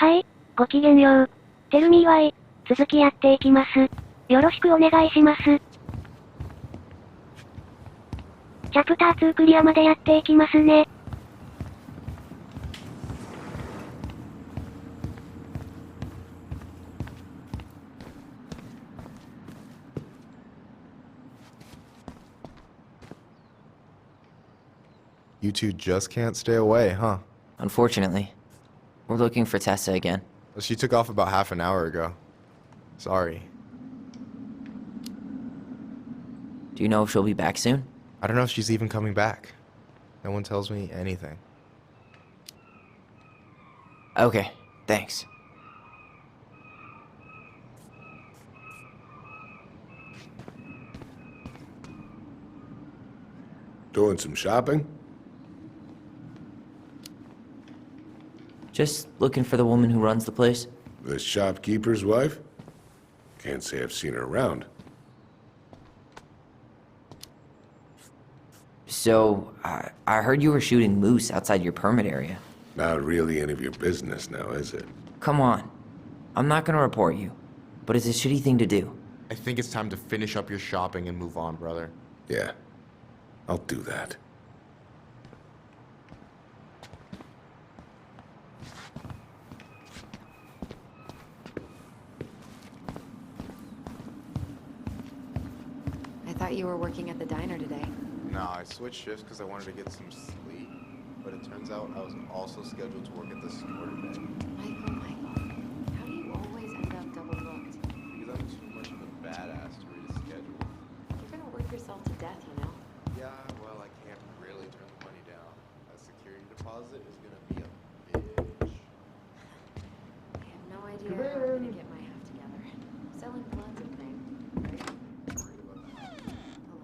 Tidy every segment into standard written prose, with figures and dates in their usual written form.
はい、ごきげんよう。テルミーワイ、続きやっていきます。よろしくお願いします。チャプター2クリアまでやっていきますね。You two just can't stay away, huh? Unfortunately. We're looking for Tessa again. Well, she took off about half an hour ago. Sorry. Do you know if she'll be back soon? I don't know if she's even coming back. No one tells me anything. Okay, thanks. Doing some shopping? Just looking for the woman who runs the place. The shopkeeper's wife? Can't say I've seen her around. So, I heard you were shooting moose outside your permit area. Not really any of your business now, is it? Come on. I'm not gonna report you, but it's a shitty thing to do. I think it's time to finish up your shopping and move on, brother. Yeah, I'll do that. I thought you were working at the diner today. No, I switched shifts because I wanted to get some sleep. But it turns out I was also scheduled to work at the store today. Michael, how do you always end up double booked? Because I'm too much of a badass to read a schedule. You're gonna work yourself to death, you know? Yeah, well, I can't really turn the money down. A security deposit is gonna be a bitch. I have no idea how I'm gonna get my half together. Selling blood's a thing, right? Worried about that. A little.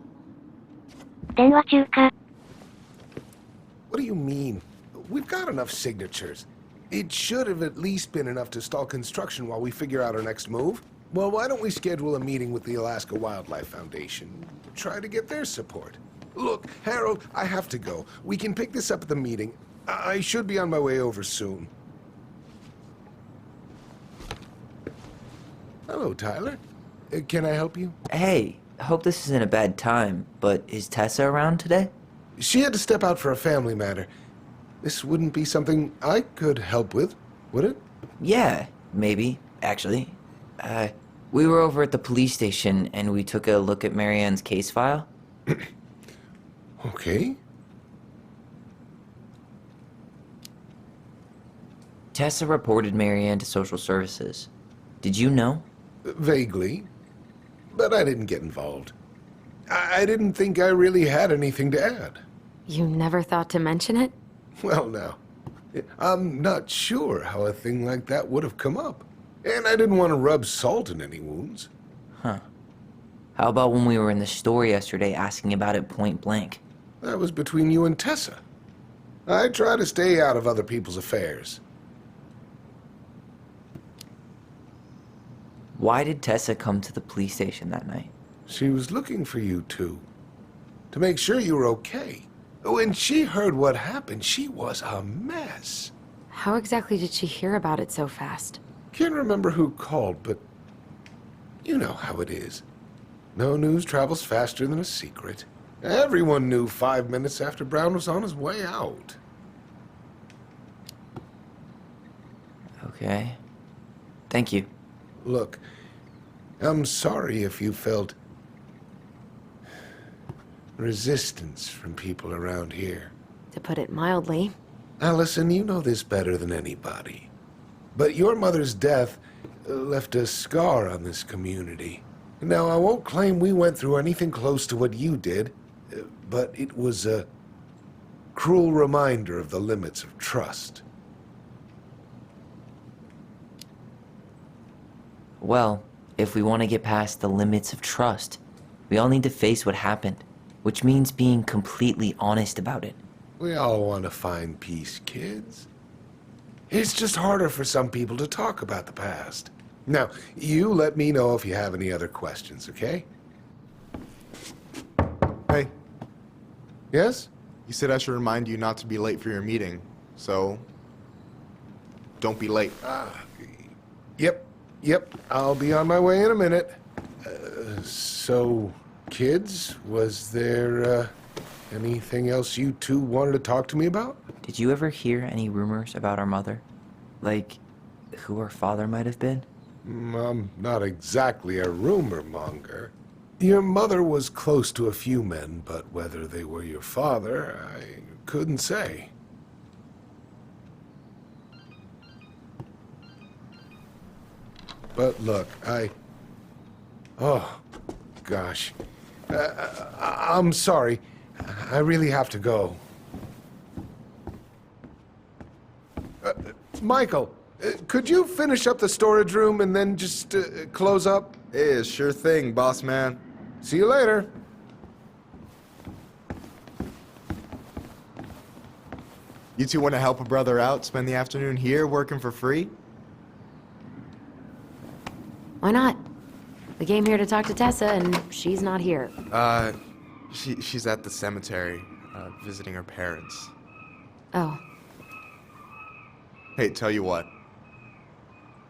電話中か。 What do you mean? We've got enough signatures. It should have at least been enough to stall construction while we figure out our next move. Well, why don't we schedule a meeting with the Alaska Wildlife Foundation? Try to get their support. Look, Harold, I have to go. We can pick this up at the meeting. I should be on my way over soon. Hello, Tyler. Can I help you? Hey, I hope this isn't a bad time, but is Tessa around today? She had to step out for a family matter. This wouldn't be something I could help with, would it? Yeah, maybe, actually. We were over at the police station and we took a look at Marianne's case file. Okay. Tessa reported Marianne to social services. Did you know? Vaguely. But I didn't get involved. I didn't think I really had anything to add. You never thought to mention it? Well, now, I'm not sure how a thing like that would have come up. And I didn't want to rub salt in any wounds. Huh. How about when we were in the store yesterday asking about it point blank? That was between you and Tessa. I try to stay out of other people's affairs. Why did Tessa come to the police station that night? She was looking for you two. To make sure you were okay. When she heard what happened, she was a mess. How exactly did she hear about it so fast? Can't remember who called, but you know how it is. No news travels faster than a secret. Everyone knew 5 minutes after Brown was on his way out. Okay. Thank you. Look, I'm sorry if you felt resistance from people around here. To put it mildly. Allison, you know this better than anybody. But your mother's death left a scar on this community. Now, I won't claim we went through anything close to what you did, but it was a cruel reminder of the limits of trust. Well, if we want to get past the limits of trust, we all need to face what happened, which means being completely honest about it. We all want to find peace, kids. It's just harder for some people to talk about the past. Now, you let me know if you have any other questions, okay? Hey, Yes? you said I should remind you not to be late for your meeting, so Don't be late. Yep, I'll be on my way in a minute. So, kids, was there, anything else you two wanted to talk to me about? Did you ever hear any rumors about our mother? Like, who our father might have been? I'm not exactly a rumor monger. Your mother was close to a few men, but whether they were your father, I couldn't say. But look, oh, gosh. I'm sorry. I really have to go. Michael, could you finish up the storage room and then just close up? Hey, sure thing, boss man. See you later. You two want to help a brother out, spend the afternoon here working for free? Why not? We came here to talk to Tessa, and she's not here. She's at the cemetery, visiting her parents. Oh, Hey, tell you what.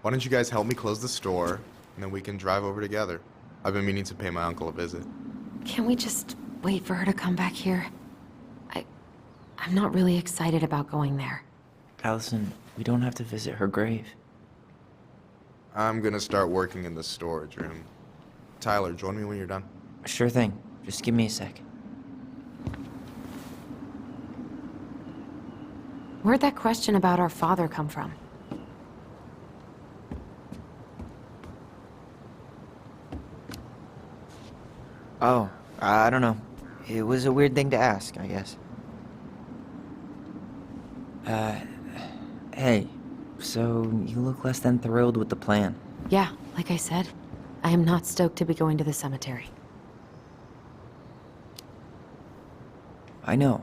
Why don't you guys help me close the store, and then we can drive over together? I've been meaning to pay my uncle a visit. can we just wait for her to come back here? I'm not really excited about going there. Allison, we don't have to visit her grave. I'm gonna start working in the storage room. Tyler, join me when you're done. Sure thing. Just give me a sec. Where'd that question about our father come from? Oh, I don't know. It was a weird thing to ask, I guess. Hey, so you look less than thrilled with the plan. Yeah, like I said, I am not stoked to be going to the cemetery. I know,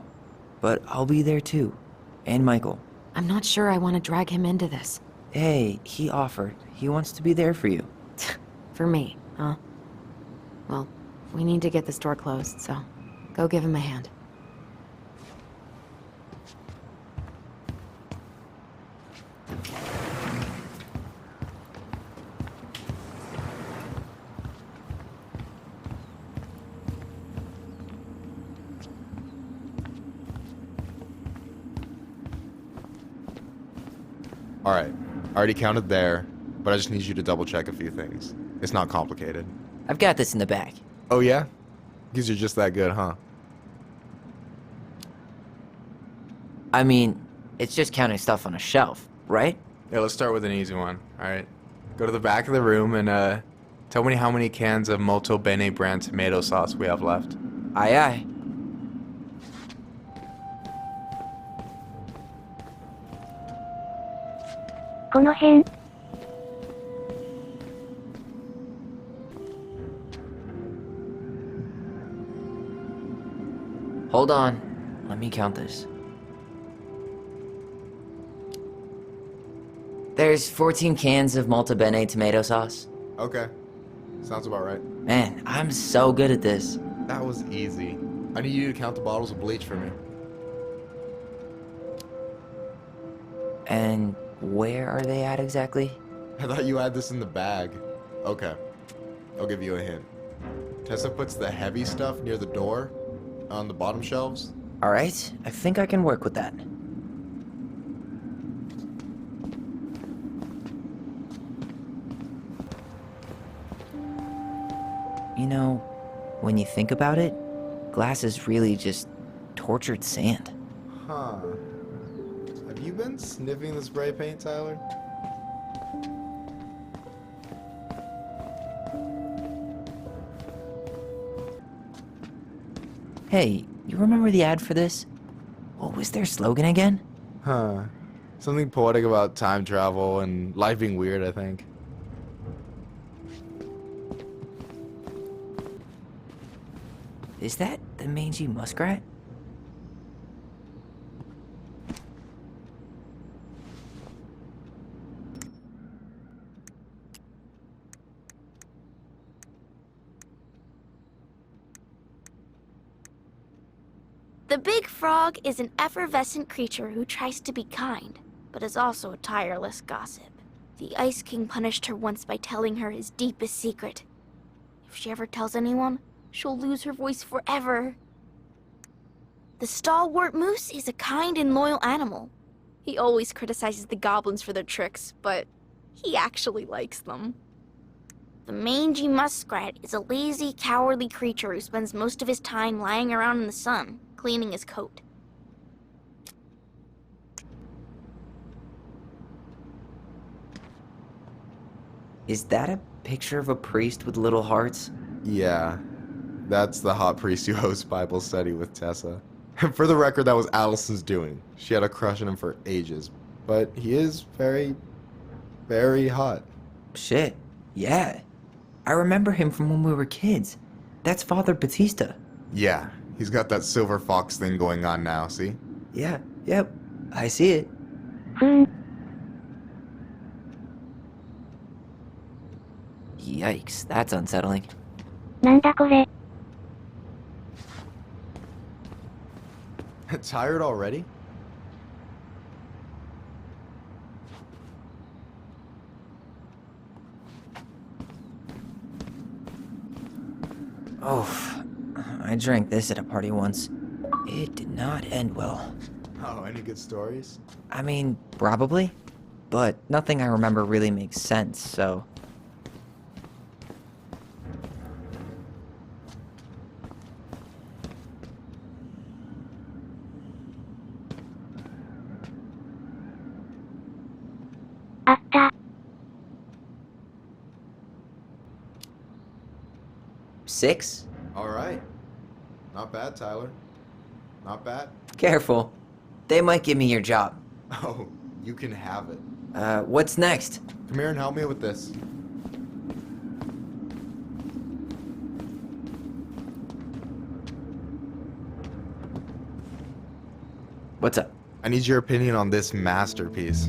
but I'll be there too. And Michael. I'm not sure I want to drag him into this. Hey, he offered. He wants to be there for you. For me, huh? Well, we need to get the store closed, so go give him a hand. Alright, I already counted there, but I just need you to double check a few things. It's not complicated. I've got this in the bag. Oh yeah? Because you're just that good, huh? I mean, it's just counting stuff on a shelf, right? Yeah, let's start with an easy one, alright? Go to the back of the room and, tell me how many cans of Molto Bene brand tomato sauce we have left. Aye aye. Hold on. Let me count this. There's 14 cans of Molto Bene tomato sauce. Okay. Sounds about right. Man, I'm so good at this. That was easy. I need you to count the bottles of bleach for me. And where are they at exactly? I thought you had this in the bag. Okay. I'll give you a hint. Tessa puts the heavy stuff near the door, on the bottom shelves. Alright, I think I can work with that. You know, when you think about it, glass is really just tortured sand. Huh. Have you been sniffing the spray paint, Tyler? Hey, you remember the ad for this? What was their slogan again? Huh. Something poetic about time travel and life being weird, I think. Is that the mangy muskrat? The big frog is an effervescent creature who tries to be kind. but is also a tireless gossip. The Ice King punished her once by telling her his deepest secret. If she ever tells anyone, she'll lose her voice forever. The stalwart moose is a kind and loyal animal. He always criticizes the goblins for their tricks, but he actually likes them. The mangy muskrat is a lazy, cowardly creature who spends most of his time lying around in the sun, cleaning his coat. Is that a picture of a priest with little hearts? Yeah, that's the hot priest who hosts Bible study with Tessa. For the record, that was Allison's doing. She had a crush on him for ages, but he is very, very hot. Shit, yeah. I remember him from when we were kids. That's Father Batista. Yeah, he's got that silver fox thing going on now, see? Yeah, yep, I see it. Yikes, that's unsettling. なんだこれ。 Tired already? Oh, I drank this at a party once. It did not end well. Oh, any good stories? I mean, probably. But nothing I remember really makes sense, so... Atta. 6? Alright. Not bad, Tyler. Not bad. Careful. They might give me your job. Oh, you can have it. What's next? Come here and help me with this. What's up? I need your opinion on this masterpiece.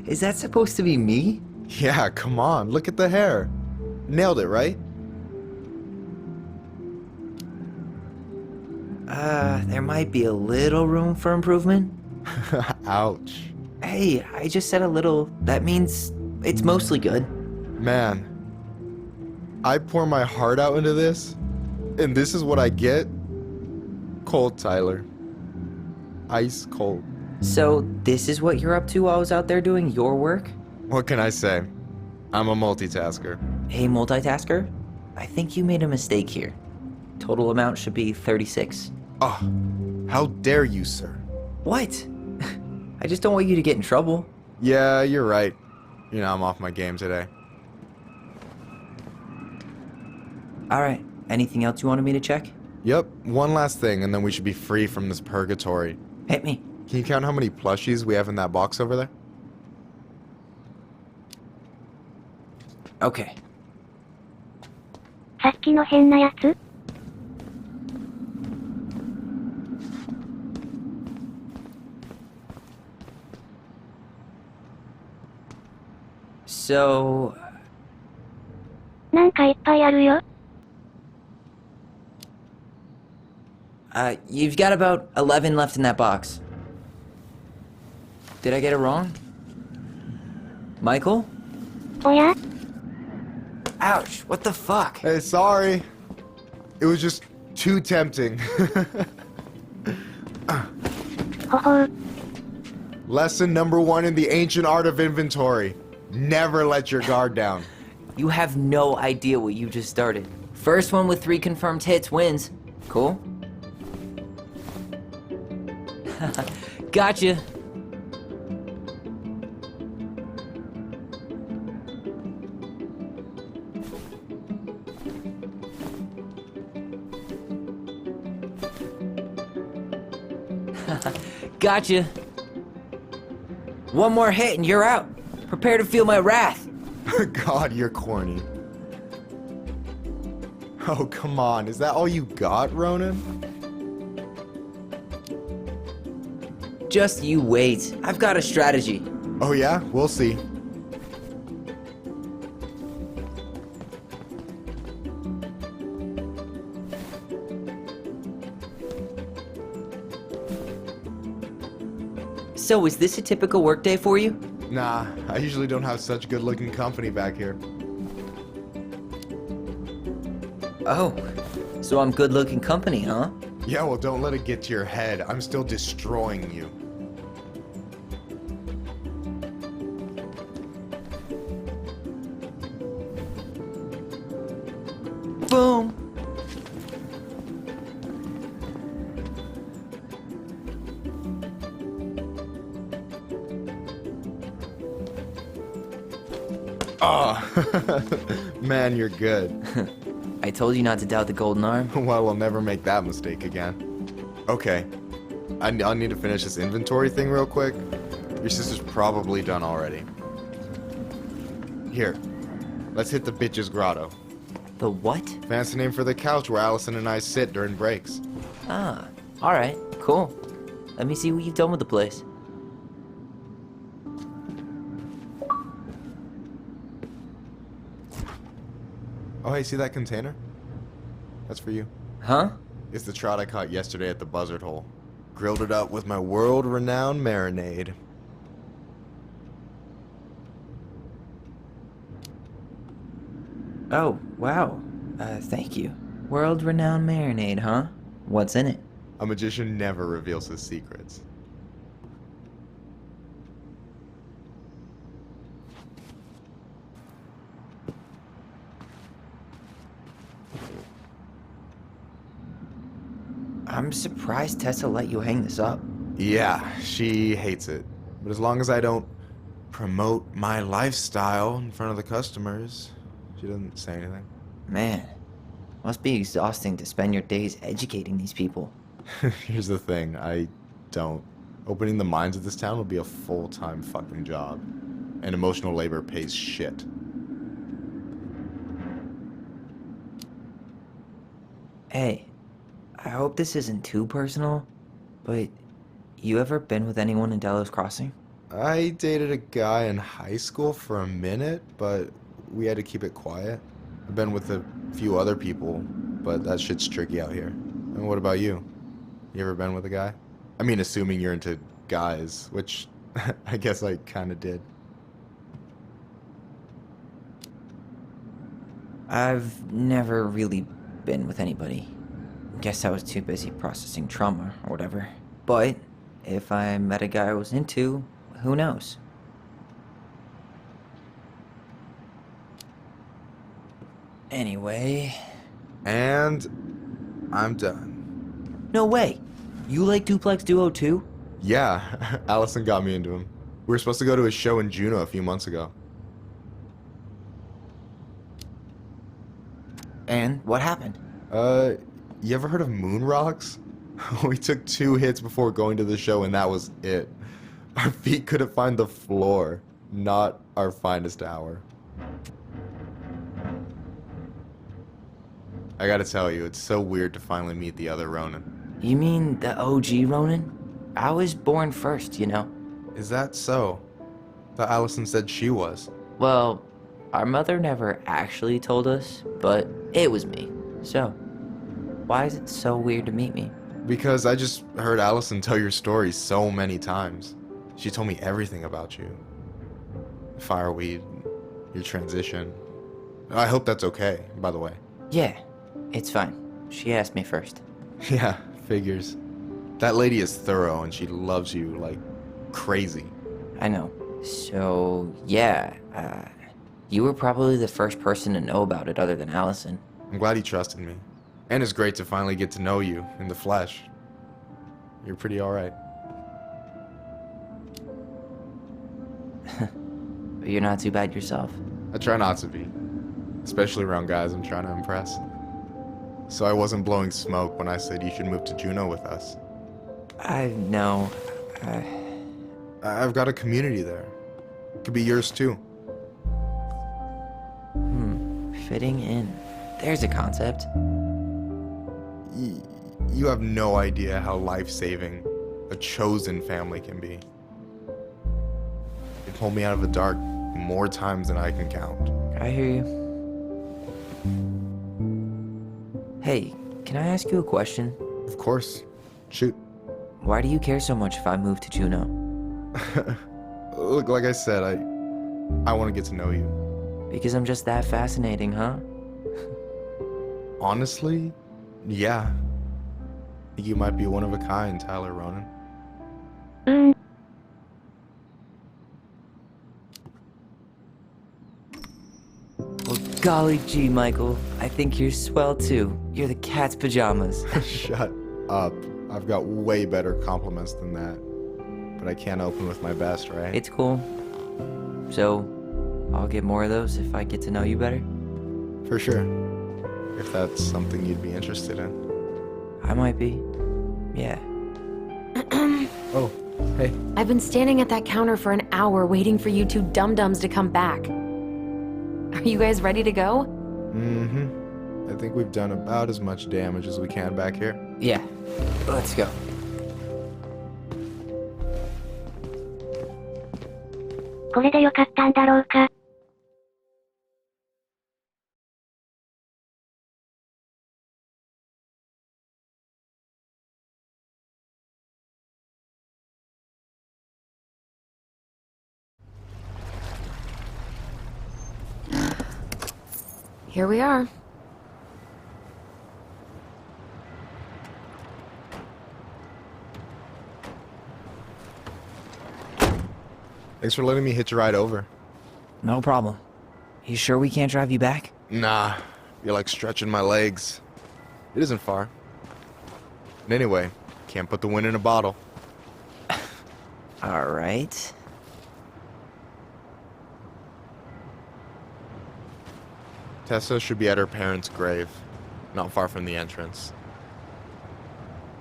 Is that supposed to be me? Yeah, come on, look at the hair. Nailed it, right? There might be a little room for improvement. Ouch. Hey, I just said a little. That means it's mostly good. Man, I pour my heart out into this, and this is what I get? Cold, Tyler. Ice cold. So, this is what you're up to while I was out there doing your work? What can I say? I'm a multitasker. Hey, multitasker? I think you made a mistake here. Total amount should be 36. Oh, how dare you, sir? What? I just don't want you to get in trouble. Yeah, you're right. You know, I'm off my game today. Alright, anything else you wanted me to check? Yep, one last thing, and then we should be free from this purgatory. Hit me. Can you count how many plushies we have in that box over there? Okay. さっきの変なやつ So... なんかいっぱいあるよ。 You've got about 11 left in that box. Did I get it wrong? Michael? おや Ouch, what the fuck? Hey, sorry. It was just too tempting. ほほう。 Lesson number 1 in the ancient art of inventory. Never let your guard down. You have no idea what you just started. First one with 3 confirmed hits wins. Cool? Gotcha. Gotcha. One more hit and you're out. Prepare to feel my wrath. God, you're corny. Oh, come on. Is that all you got, Ronan? Just you wait. I've got a strategy. Oh, yeah? We'll see. So, is this a typical workday for you? Nah, I usually don't have such good-looking company back here. Oh, so I'm good-looking company, huh? Yeah, well, don't let it get to your head. I'm still destroying you. Boom! Oh, man, you're good. I told you not to doubt the golden arm. Well, we'll never make that mistake again. Okay, I'll need to finish this inventory thing real quick. Your sister's probably done already. Here, let's hit the bitch's grotto. The what? Fancy name for the couch where Allison and I sit during breaks. Ah, alright, cool. Let me see what you've done with the place. Oh, hey, see that container? That's for you. Huh? It's the trout I caught yesterday at the buzzard hole. Grilled it up with my world-renowned marinade. Oh, wow. Thank you. World-renowned marinade, huh? What's in it? A magician never reveals his secrets. I'm surprised Tessa let you hang this up. Yeah, she hates it. But as long as I don't promote my lifestyle in front of the customers, she doesn't say anything. Man, must be exhausting to spend your days educating these people. Here's the thing, I don't. Opening the mines of this town would be a full-time fucking job. And emotional labor pays shit. Hey, I hope this isn't too personal, but you ever been with anyone in Delos Crossing? I dated a guy in high school for a minute, but we had to keep it quiet. I've been with a few other people, but that shit's tricky out here. And what about you? You ever been with a guy? I mean, assuming you're into guys, which I guess I kind of did. I've never really been with anybody. Guess I was too busy processing trauma or whatever. But if I met a guy I was into, who knows? Anyway... And I'm done. No way! You like Duplex Duo too? Yeah, Allison got me into him. We were supposed to go to a show in Juneau a few months ago. And what happened? You ever heard of moon rocks? We took 2 hits before going to the show and that was it. Our feet couldn't find the floor. Not our finest hour. I gotta tell you, it's so weird to finally meet the other Ronin. You mean the OG Ronin? I was born first, you know. Is that so? Thought Allison said she was. Well, our mother never actually told us, but it was me. So, why is it so weird to meet me? Because I just heard Allison tell your story so many times. She told me everything about you. Fireweed, your transition. I hope that's okay, by the way. Yeah, it's fine. She asked me first. Yeah, figures. That lady is thorough and she loves you like crazy. I know. So, yeah, you were probably the first person to know about it other than Allison. I'm glad you trusted me. And it's great to finally get to know you in the flesh. You're pretty alright. But you're not too bad yourself. I try not to be. Especially around guys I'm trying to impress. So I wasn't blowing smoke when I said you should move to Juneau with us. I know. I've got a community there. It could be yours too. Fitting in. There's a concept. You have no idea how life-saving a chosen family can be. It pulled me out of the dark more times than I can count. I hear you. Hey, can I ask you a question? Of course. Shoot. Why do you care so much if I move to Juneau? Look, like I said, I want to get to know you. Because I'm just that fascinating, huh? Honestly, yeah. You might be one of a kind, Tyler Ronan. Well, golly gee, Michael. I think you're swell too. You're the cat's pajamas. Shut up. I've got way better compliments than that. But I can't open with my best, right? It's cool. So, I'll get more of those if I get to know you better? For sure. If that's something you'd be interested in. I might be. Yeah. Oh, hey. I've been standing at that counter for an hour waiting for you two dum-dums to come back. Are you guys ready to go? Mm-hmm. I think we've done about as much damage as we can back here. Yeah. Let's go. "これでよかったんだろうか?" Here we are. Thanks for letting me hitch a ride over. No problem. You sure we can't drive you back? Nah, you're like stretching my legs. It isn't far. And anyway, can't put the wind in a bottle. Alright. Tessa should be at her parents' grave, not far from the entrance.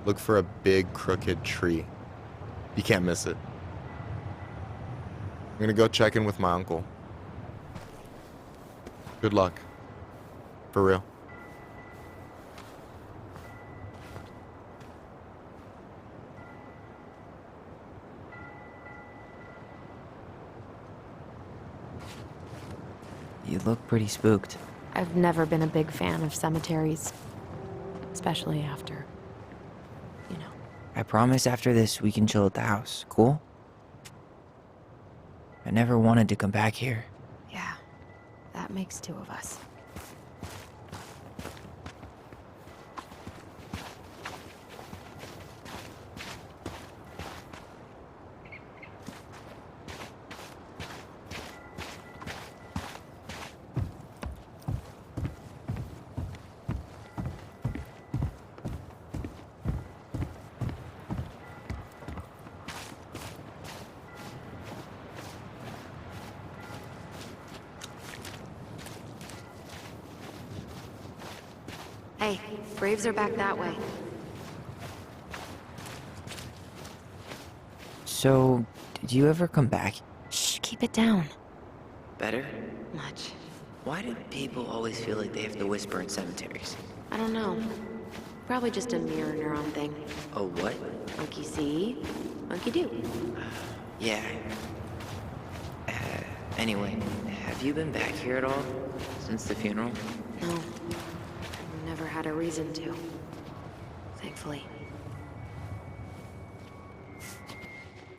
Look for a big crooked tree. You can't miss it. I'm gonna go check in with my uncle. Good luck. For real. You look pretty spooked. I've never been a big fan of cemeteries. Especially after, you know. I promise after this we can chill at the house, cool? I never wanted to come back here. Yeah, that makes two of us. Hey, graves are back that way. So, did you ever come back? Shh, keep it down. Better? Much. Why do people always feel like they have to whisper in cemeteries? I don't know. Probably just a mirror neuron thing. A what? Monkey see, monkey do. Yeah. Anyway, have you been back here at all? Since the funeral? No. Never had a reason to. Thankfully.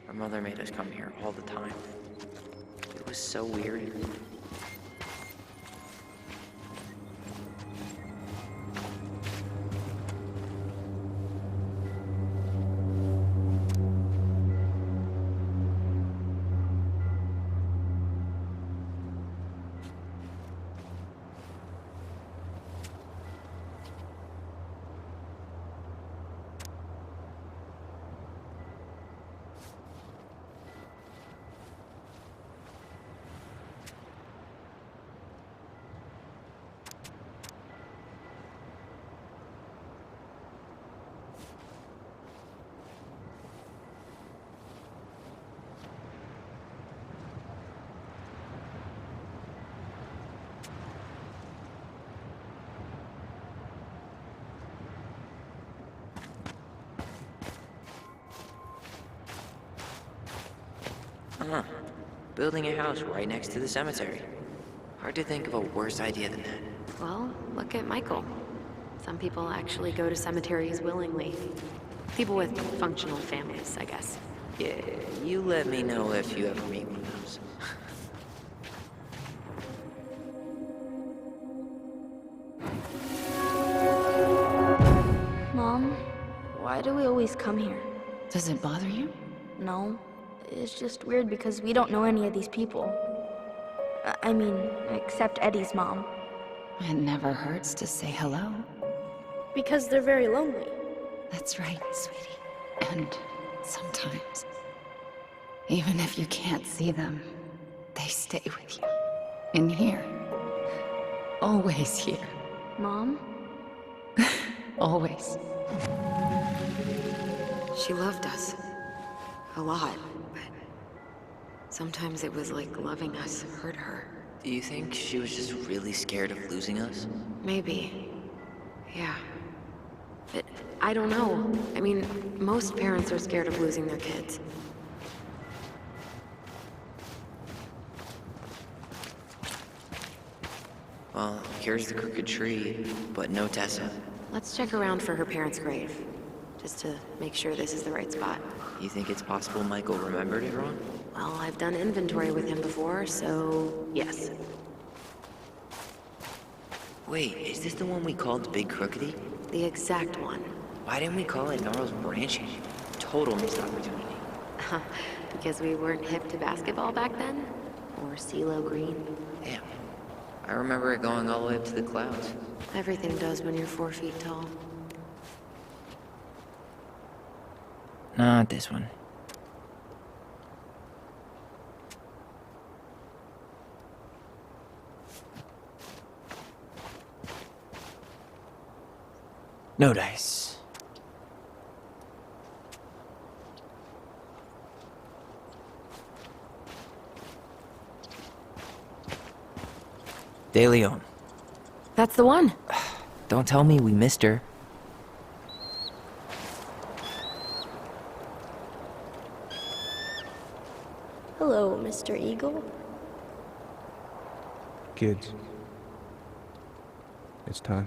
Our mother made us come here all the time. It was so weird. Huh. Building a house right next to the cemetery. Hard to think of a worse idea than that. Well, look at Michael. Some people actually go to cemeteries willingly. People with functional families, I guess. Yeah, you let me know if you ever meet one of those. Mom, why do we always come here? Does it bother you? No, it's just weird because we don't know any of these people. I mean, except Eddie's mom. It never hurts to say hello. Because they're very lonely. That's right, sweetie. And sometimes, even if you can't see them, they stay with you. In here. Always here. Mom? Always. She loved us. A lot, but sometimes it was like loving us hurt her. Do you think she was just really scared of losing us? Maybe. Yeah. But I don't know. I mean, most parents are scared of losing their kids. Well, here's the crooked tree, but no Tessa. Let's check around for her parents' grave, just to make sure this is the right spot. You think it's possible Michael remembered it wrong? Well, I've done inventory with him before, so yes. Wait, is this the one we called Big Crookedy? The exact one. Why didn't we call it Gnarl's Branching? Total missed opportunity. Because we weren't hip to basketball back then? Or CeeLo Green? Damn. I remember it going all the way up to the clouds. Everything does when you're 4 feet tall. Not this one. No dice. De Leon. That's the one! Don't tell me we missed her. Hello, Mr. Eagle. Kids, it's time.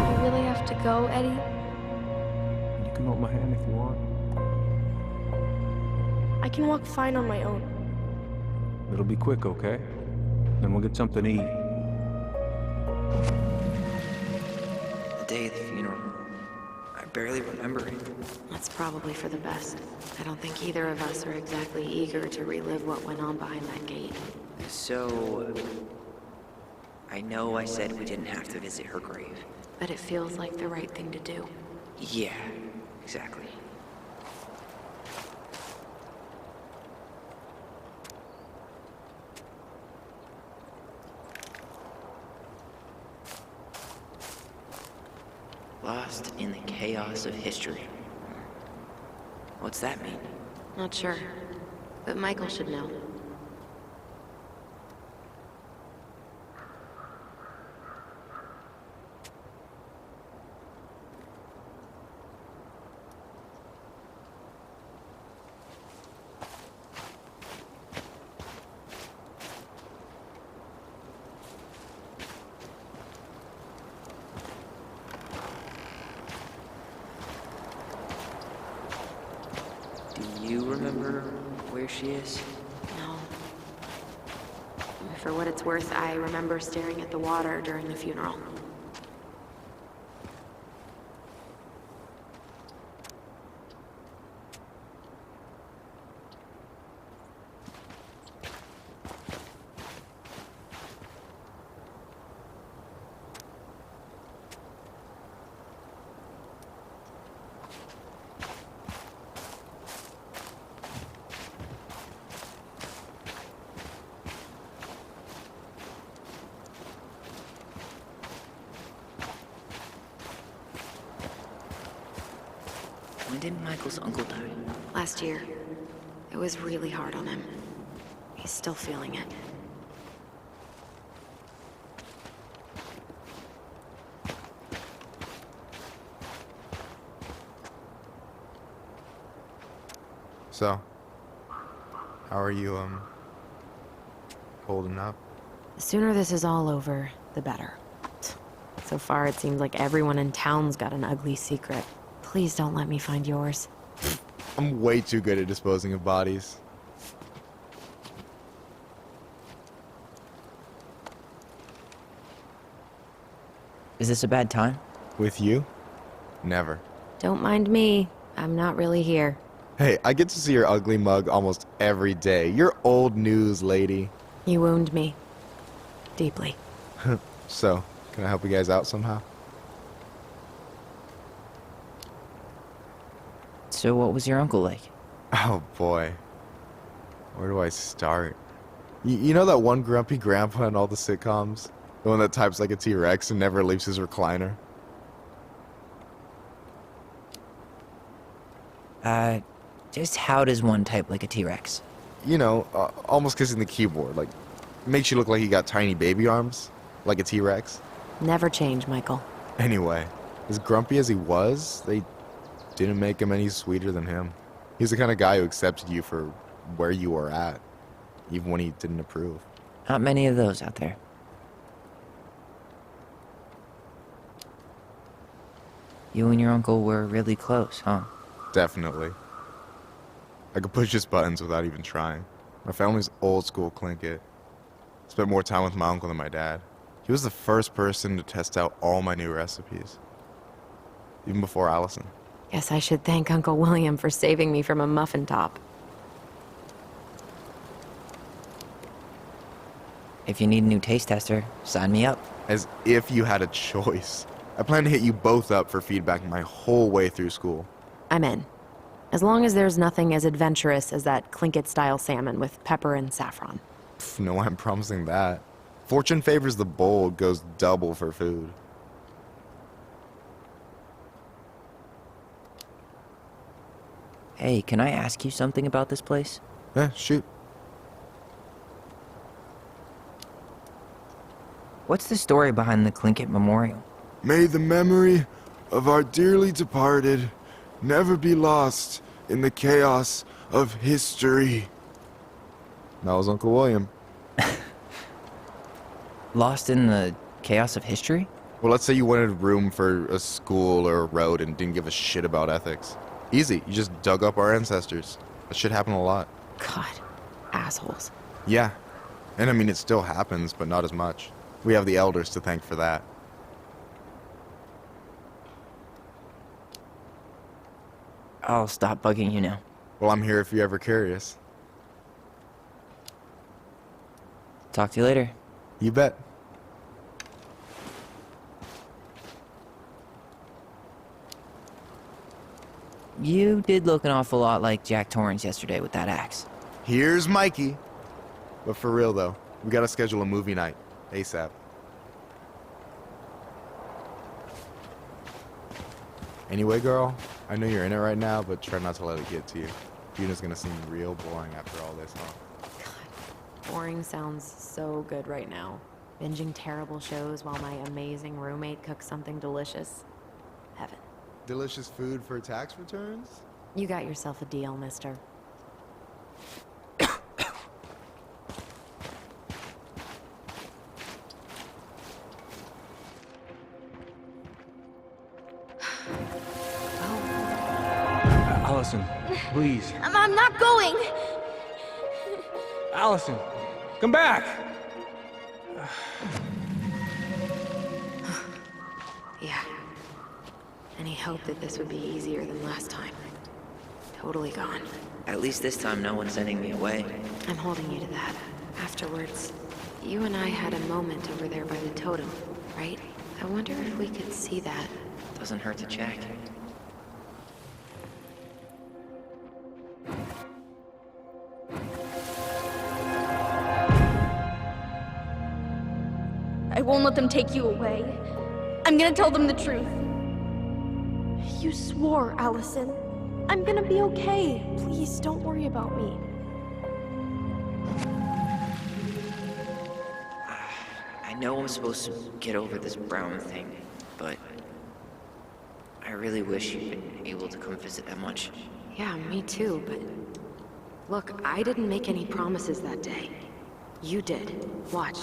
You really have to go, Eddie? You can hold my hand if you want. I can walk fine on my own. It'll be quick, okay? Then we'll get something to eat. The day of the funeral. I barely remember it. That's probably for the best. I don't think either of us are exactly eager to relive what went on behind that gate. So... I know I said we didn't have to visit her grave. But it feels like the right thing to do. Yeah, exactly. Lost in the chaos of history. What's that mean? Not sure. But Michael should know. Do you remember where she is? No. For what it's worth, I remember staring at the water during the funeral. When did Michael's uncle die? Last year. It was really hard on him. He's still feeling it. So, how are you, holding up? The sooner this is all over, the better. So far, it seems like everyone in town's got an ugly secret. Please don't let me find yours. I'm way too good at disposing of bodies. Is this a bad time? With you? Never. Don't mind me. I'm not really here. Hey, I get to see your ugly mug almost every day. You're old news, lady. You wound me. Deeply. So, can I help you guys out somehow? So what was your uncle like? Oh boy. Where do I start? You know that one grumpy grandpa in all the sitcoms? The one that types like a T-Rex and never leaves his recliner? Just how does one type like a T-Rex? You know, almost kissing the keyboard. Like, makes you look like you got tiny baby arms. Like a T-Rex. Never change, Michael. Anyway, as grumpy as he was, they didn't make him any sweeter than him. He's the kind of guy who accepted you for where you were at, even when he didn't approve. Not many of those out there. You and your uncle were really close, huh? Definitely. I could push his buttons without even trying. My family's old school Tlingit. Spent more time with my uncle than my dad. He was the first person to test out all my new recipes. Even before Allison. Guess I should thank Uncle William for saving me from a muffin top. If you need a new taste tester, sign me up. As if you had a choice. I plan to hit you both up for feedback my whole way through school. I'm in. As long as there's nothing as adventurous as that Tlingit-style salmon with pepper and saffron. Pff, no, I'm promising that. Fortune favors the bold, goes double for food. Hey, can I ask you something about this place? Shoot. What's the story behind the Tlingit Memorial? May the memory of our dearly departed never be lost in the chaos of history. That was Uncle William. Lost in the chaos of history? Well, let's say you wanted room for a school or a road and didn't give a shit about ethics. Easy, you just dug up our ancestors. That shit happened a lot. God, assholes. Yeah, and I mean it still happens, but not as much. We have the elders to thank for that. I'll stop bugging you now. Well, I'm here if you're ever curious. Talk to you later. You bet. You did look an awful lot like Jack Torrance yesterday with that axe. Here's Mikey. But for real though, we gotta schedule a movie night. ASAP. Anyway, girl, I know you're in it right now, but try not to let it get to you. Yuna's gonna seem real boring after all this, huh? God, boring sounds so good right now. Binging terrible shows while my amazing roommate cooks something delicious. Heaven. Delicious food for tax returns? You got yourself a deal, mister. Allison, please. I'm not going! Allison, come back! Yeah. Any hope that this would be easier than last time? Totally gone. At least this time no one's sending me away. I'm holding you to that. Afterwards, you and I had a moment over there by the totem, right? I wonder if we could see that. Doesn't hurt to check. I won't let them take you away. I'm gonna tell them the truth. You swore, Allison. I'm gonna be okay. Please, don't worry about me. I know I'm supposed to get over this Brown thing, but I really wish you'd been able to come visit that much. Yeah, me too, but... Look, I didn't make any promises that day. You did. Watch.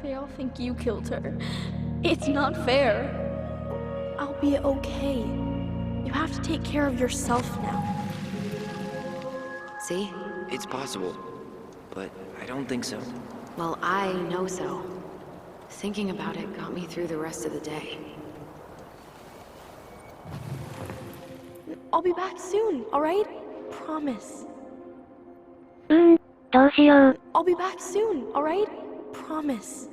They all think you killed her. It's not fair. I'll be okay. You have to take care of yourself now. See? It's possible, but I don't think so. Well, I know so. Thinking about it got me through the rest of the day. I'll be back soon, alright? Promise. どうしよう。 I'll be back soon, alright? Promise.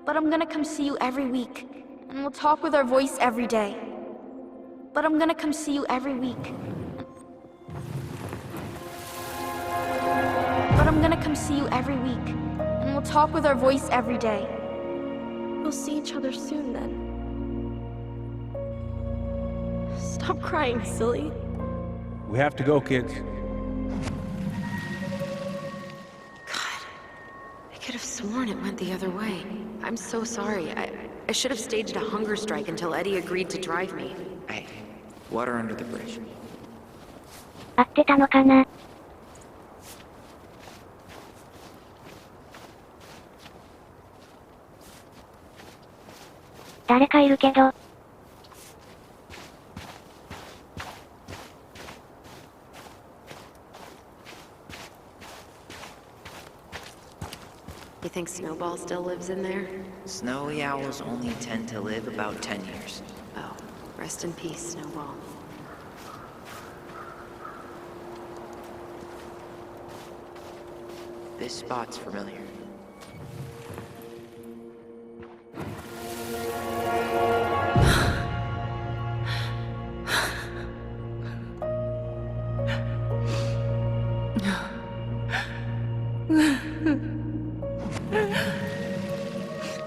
But I'm gonna come see you every week, and we'll talk with our voice every day. But I'm gonna come see you every week. But I'm gonna come see you every week, and we'll talk with our voice every day. We'll see each other soon then. Stop crying, silly. We have to go, kids. God, I could have sworn it went the other way. I'm so sorry. I should have staged a hunger strike until Eddie agreed to drive me. Hey, water under the bridge. 合ってたのかな。誰かいるけど。You think Snowball still lives in there? Snowy owls only tend to live about 10 years. Oh, rest in peace, Snowball. This spot's familiar.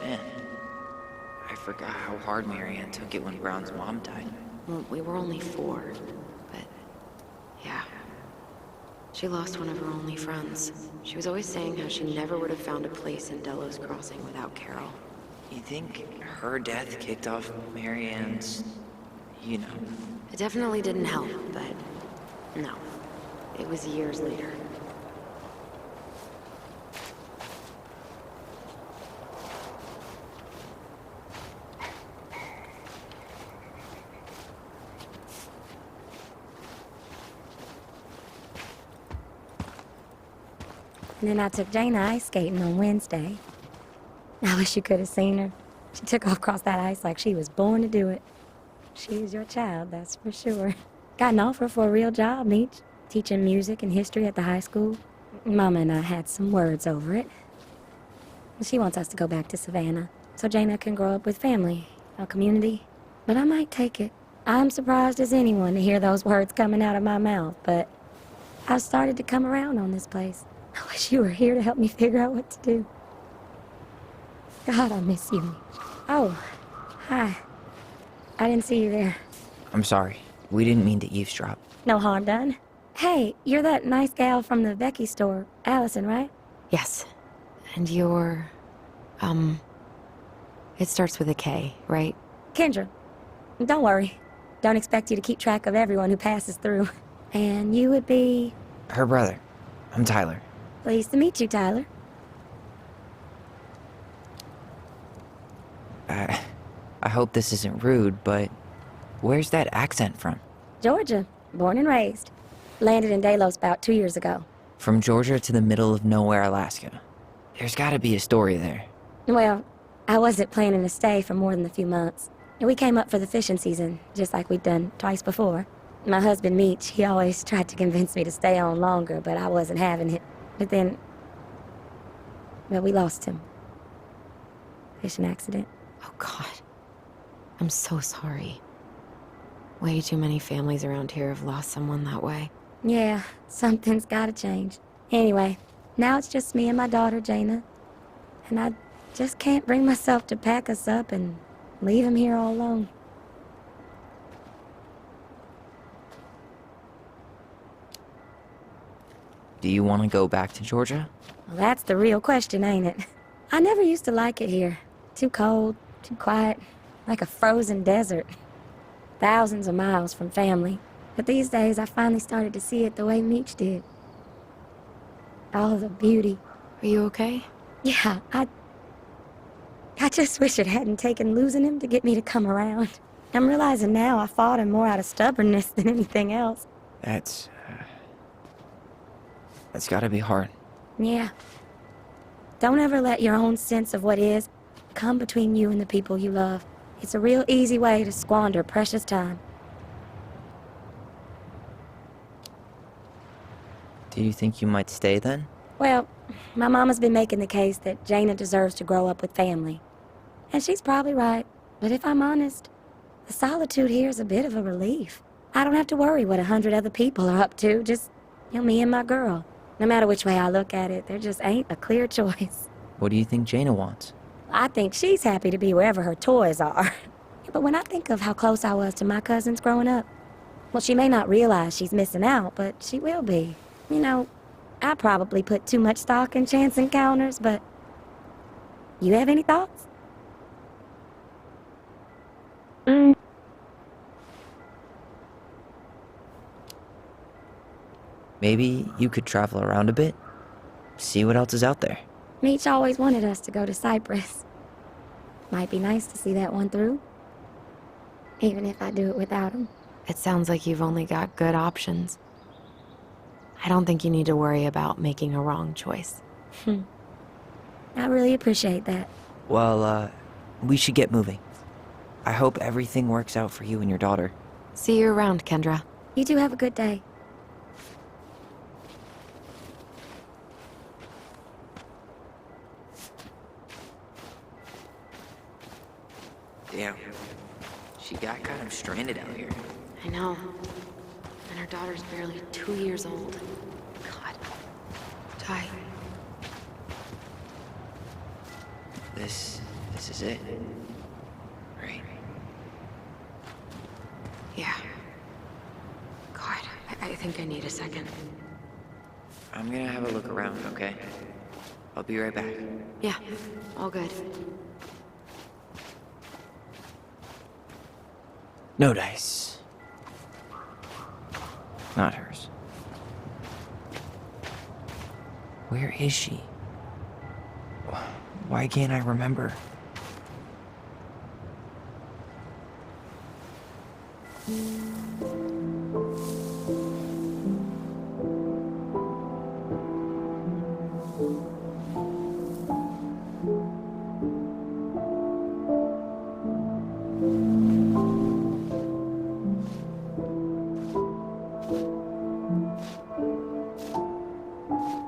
Man, I forgot how hard Marianne took it when Brown's mom died. Well, we were only 4, but... yeah. She lost one of her only friends. She was always saying how she never would have found a place in Delos Crossing without Carol. You think her death kicked off Marianne's... you know... It definitely didn't help, but... no. It was years later. And then I took Jaina ice skating on Wednesday. I wish you could have seen her. She took off across that ice like she was born to do it. She's your child, that's for sure. Got an offer for a real job, Meech. Teaching music and history at the high school. Mama and I had some words over it. She wants us to go back to Savannah, so Jaina can grow up with family, a community. But I might take it. I'm surprised as anyone to hear those words coming out of my mouth, but I've started to come around on this place. I wish you were here to help me figure out what to do. God, I miss you, Meech. Oh, hi. I didn't see you there. I'm sorry. We didn't mean to eavesdrop. No harm done. Hey, you're that nice gal from the Becky store, Allison, right? Yes. And you're... it starts with a K, right? Kendra. Don't worry. Don't expect you to keep track of everyone who passes through. And you would be... Her brother. I'm Tyler. Pleased to meet you, Tyler. I hope this isn't rude, but where's that accent from? Georgia. Born and raised. Landed in Delos about 2 years ago. From Georgia to the middle of nowhere, Alaska. There's gotta be a story there. Well, I wasn't planning to stay for more than a few months. We came up for the fishing season, just like we'd done twice before. My husband, Meech, he always tried to convince me to stay on longer, but I wasn't having it. But then... well, we lost him. Fishing accident. Oh, God. I'm so sorry. Way too many families around here have lost someone that way. Yeah, something's gotta change. Anyway, now it's just me and my daughter, Jaina. And I just can't bring myself to pack us up and leave him here all alone. Do you want to go back to Georgia? Well, that's the real question, ain't it? I never used to like it here. Too cold, too quiet, like a frozen desert. Thousands of miles from family. But these days, I finally started to see it the way Meech did. All the beauty. Are you okay? Yeah, I just wish it hadn't taken losing him to get me to come around. I'm realizing now I fought him more out of stubbornness than anything else. That's gotta be hard. Yeah. Don't ever let your own sense of what is come between you and the people you love. It's a real easy way to squander precious time. Do you think you might stay then? Well, my mama's been making the case that Jaina deserves to grow up with family. And she's probably right. But if I'm honest, the solitude here is a bit of a relief. I don't have to worry what 100 other people are up to, just, me and my girl. No matter which way I look at it, there just ain't a clear choice. What do you think Jaina wants? I think she's happy to be wherever her toys are. But when I think of how close I was to my cousins growing up, well, she may not realize she's missing out, but she will be. I probably put too much stock in chance encounters, but... You have any thoughts? Maybe you could travel around a bit, see what else is out there. Meech always wanted us to go to Cyprus. Might be nice to see that one through. Even if I do it without him. It sounds like you've only got good options. I don't think you need to worry about making a wrong choice. I really appreciate that. Well, we should get moving. I hope everything works out for you and your daughter. See you around, Kendra. You two have a good day. Damn. She got kind of stranded out here. I know. And her daughter's barely 2 years old. God. Ty. This is it. Right? Yeah. God, I think I need a second. I'm gonna have a look around, okay? I'll be right back. Yeah, all good. No dice. Not hers. Where is she? Why can't I remember?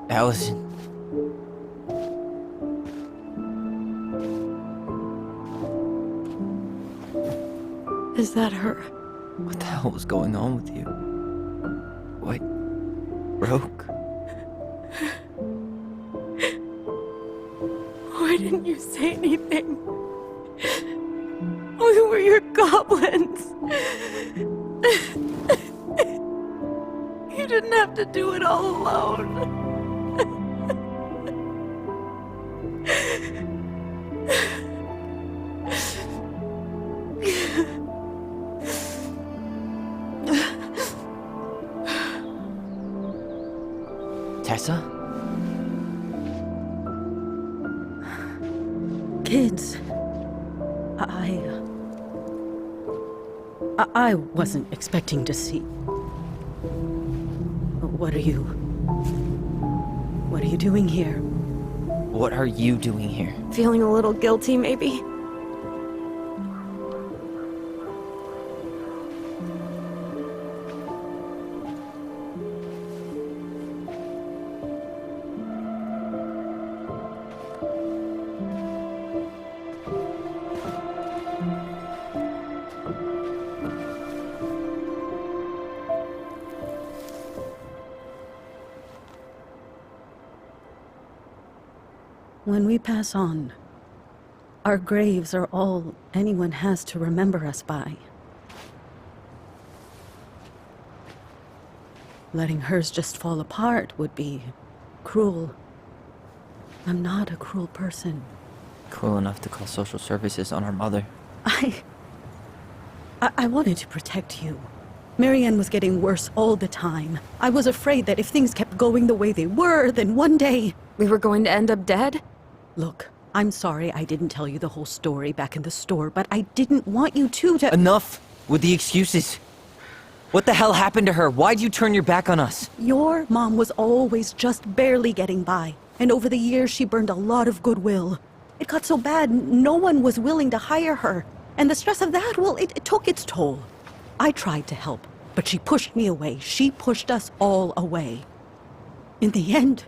Allison. Is that her? What the hell was going on with you? What? Broke? Why didn't you say anything? We were your goblins. You didn't have to do it all alone. Tessa? Kids. I wasn't expecting to see. What are you doing here? What are you doing here? Feeling a little guilty, maybe? When we pass on, our graves are all anyone has to remember us by. Letting hers just fall apart would be cruel. I'm not a cruel person. Cruel enough to call social services on our mother. I wanted to protect you. Marianne was getting worse all the time. I was afraid that if things kept going the way they were, then one day... We were going to end up dead? Look, I'm sorry I didn't tell you the whole story back in the store, but I didn't want you to... Enough with the excuses. What the hell happened to her? Why'd you turn your back on us? Your mom was always just barely getting by, and over the years she burned a lot of goodwill. It got so bad, no one was willing to hire her. And the stress of that, well, it took its toll. I tried to help, but she pushed me away. She pushed us all away. In the end,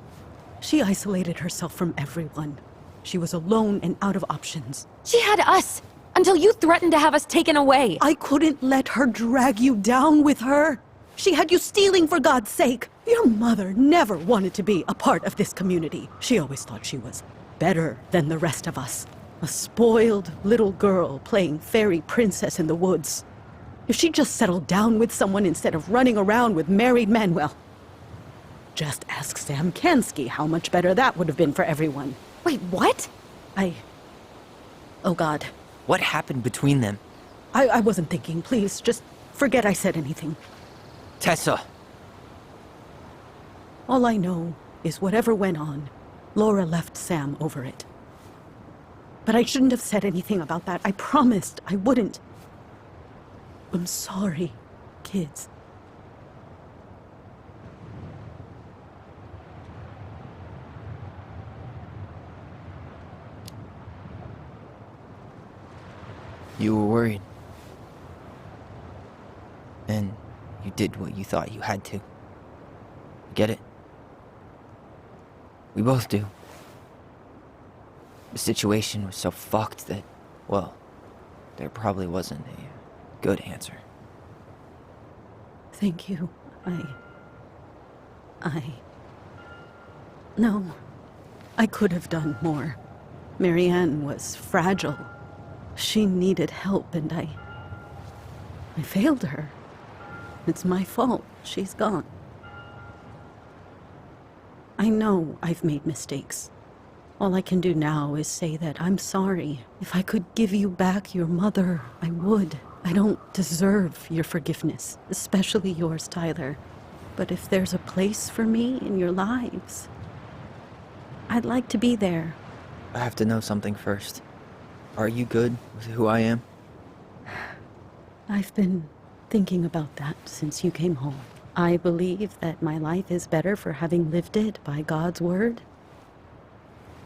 she isolated herself from everyone. She was alone and out of options. She had us! Until you threatened to have us taken away! I couldn't let her drag you down with her. She had you stealing for God's sake. Your mother never wanted to be a part of this community. She always thought she was better than the rest of us. A spoiled little girl playing fairy princess in the woods. If she just settled down with someone instead of running around with married men, well... Just ask Sam Kansky how much better that would have been for everyone. Wait, what? Oh God. What happened between them? I wasn't thinking. Please, just forget I said anything. Tessa! All I know is whatever went on, Laura left Sam over it. But I shouldn't have said anything about that. I promised I wouldn't. I'm sorry, kids. You were worried. And you did what you thought you had to. Get it? We both do. The situation was so fucked that, well, there probably wasn't a good answer. Thank you. No. I could have done more. Marianne was fragile. She needed help, and I failed her. It's my fault. She's gone. I know I've made mistakes. All I can do now is say that I'm sorry. If I could give you back your mother, I would. I don't deserve your forgiveness, especially yours, Tyler. But if there's a place for me in your lives, I'd like to be there. I have to know something first. Are you good with who I am? I've been thinking about that since you came home. I believe that my life is better for having lived it by God's word.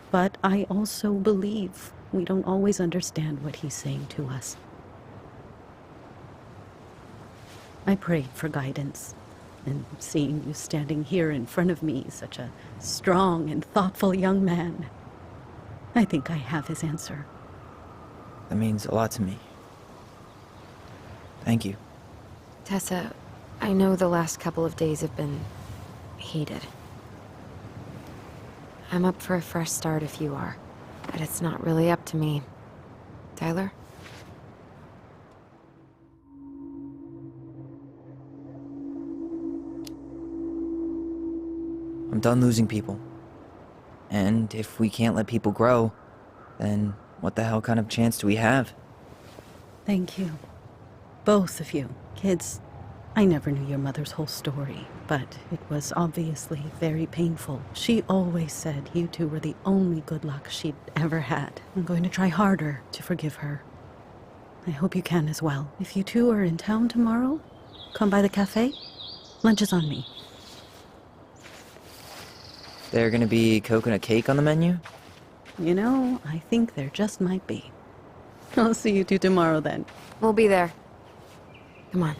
But I also believe we don't always understand what he's saying to us. I prayed for guidance, and seeing you standing here in front of me, such a strong and thoughtful young man, I think I have his answer. That means a lot to me. Thank you. Tessa, I know the last couple of days have been heated. I'm up for a fresh start if you are, but it's not really up to me. Tyler? I'm done losing people. And if we can't let people grow, then what the hell kind of chance do we have? Thank you. Both of you. Kids, I never knew your mother's whole story, but it was obviously very painful. She always said you two were the only good luck she'd ever had. I'm going to try harder to forgive her. I hope you can as well. If you two are in town tomorrow, come by the cafe. Lunch is on me. There gonna be coconut cake on the menu? You know, I think there just might be. I'll see you two tomorrow then. We'll be there. Come on.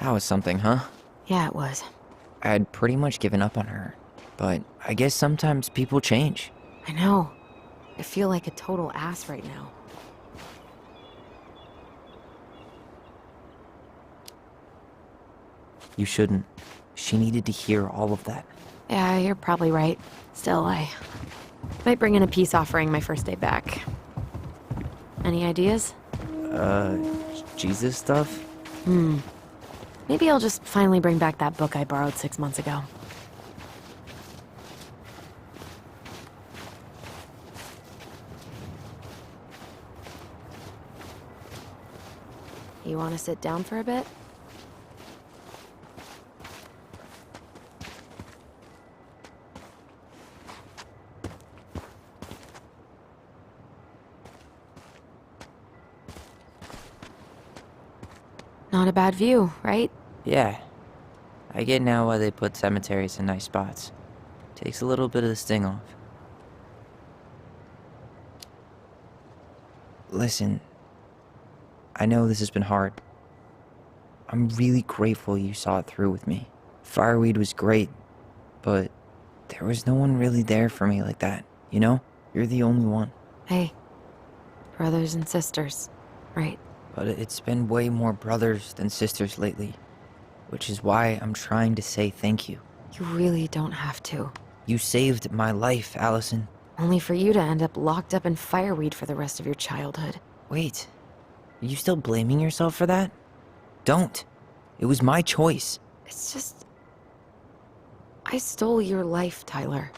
That was something, huh? Yeah, it was. I'd pretty much given up on her, but I guess sometimes people change. I know. I feel like a total ass right now. You shouldn't. She needed to hear all of that. Yeah, you're probably right. Still, I might bring in a peace offering my first day back. Any ideas? Jesus stuff? Maybe I'll just finally bring back that book I borrowed 6 months ago. You want to sit down for a bit? Not a bad view, right? Yeah. I get now why they put cemeteries in nice spots. Takes a little bit of the sting off. Listen, I know this has been hard. I'm really grateful you saw it through with me. Fireweed was great, but there was no one really there for me like that, you know? You're the only one. Hey, brothers and sisters, right? But it's been way more brothers than sisters lately, which is why I'm trying to say thank you. You really don't have to. You saved my life, Allison. Only for you to end up locked up in fireweed for the rest of your childhood. Wait, are you still blaming yourself for that? Don't. It was my choice. It's just... I stole your life, Tyler.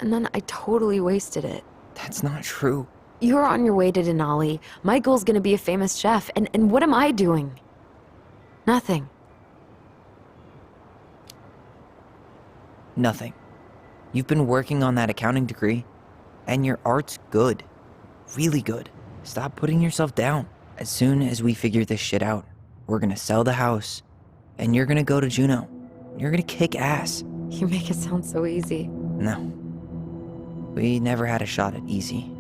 And then I totally wasted it. That's not true. You're on your way to Denali. Michael's gonna be a famous chef, and what am I doing? Nothing. Nothing. You've been working on that accounting degree, and your art's good. Really good. Stop putting yourself down. As soon as we figure this shit out, we're gonna sell the house, and you're gonna go to Juneau. You're gonna kick ass. You make it sound so easy. No. We never had a shot at easy.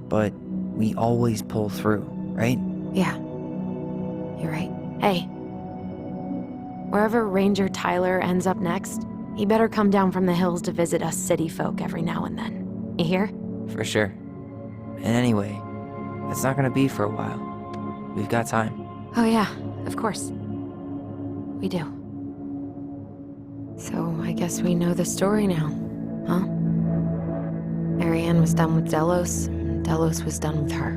But we always pull through, right? Yeah. You're right. Hey. Wherever Ranger Tyler ends up next, he better come down from the hills to visit us city folk every now and then. You hear? For sure. And anyway, that's not gonna be for a while. We've got time. Oh yeah, of course. We do. So I guess we know the story now, huh? Marianne was done with Delos. Delos was done with her.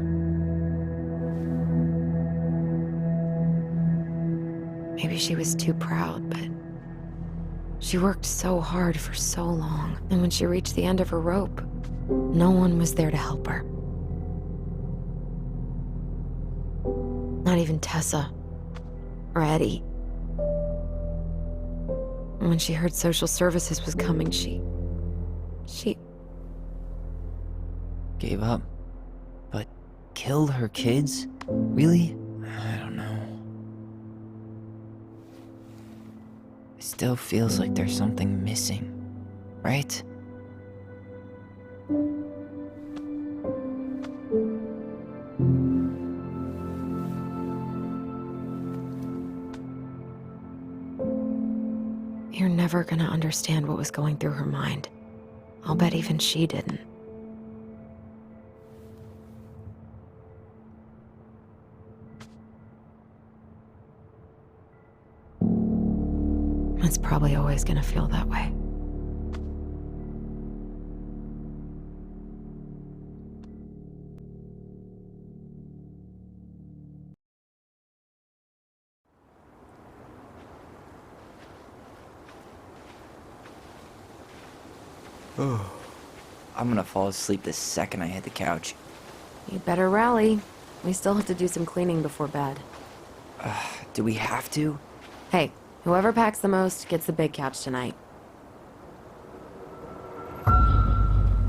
Maybe she was too proud, but she worked so hard for so long, and when she reached the end of her rope, no one was there to help her. Not even Tessa or Eddie. And when she heard social services was coming, she gave up. But killed her kids? Really? I don't know. It still feels like there's something missing, right? You're never gonna understand what was going through her mind. I'll bet even she didn't. It's probably always gonna feel that way. I'm gonna fall asleep the second I hit the couch. You better rally. We still have to do some cleaning before bed. Do we have to? Hey, whoever packs the most gets the big couch tonight.